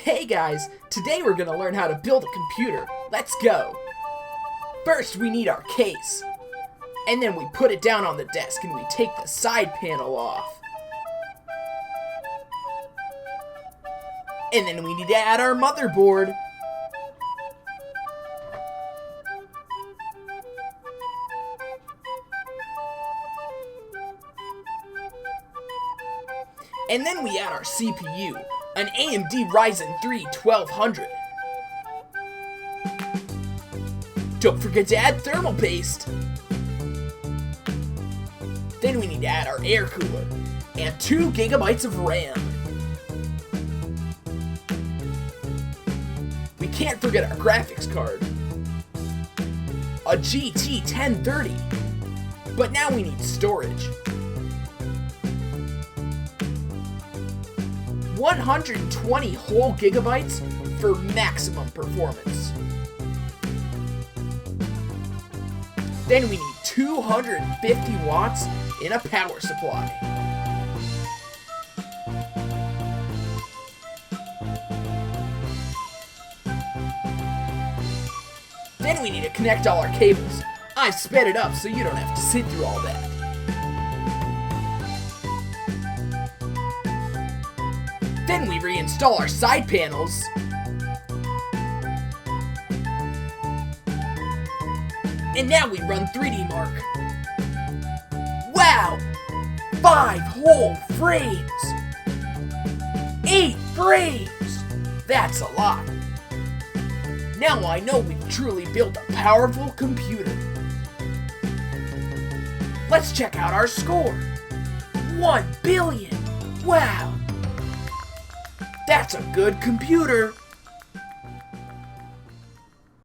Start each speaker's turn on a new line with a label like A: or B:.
A: Hey guys, today we're gonna learn how to build a computer. Let's go! First we need our case. And then we put it down on the desk and we take the side panel off. And then we need to add our motherboard. And then we add our CPU, an AMD Ryzen 3 1200. Don't forget to add thermal paste. Then we need to add our air cooler and 2 GB of RAM. We can't forget our graphics card, a GT 1030. But now we need storage. 120 whole gigabytes for maximum performance. Then we need 250 watts in a power supply. Then we need to connect all our cables. I've sped it up so you don't have to sit through all that. Then we reinstall our side panels. And now we run 3D Mark. Wow! 5 whole frames! 8 frames! That's a lot. Now I know we've truly built a powerful computer. Let's check out our score. 1 billion! Wow! That's a good computer.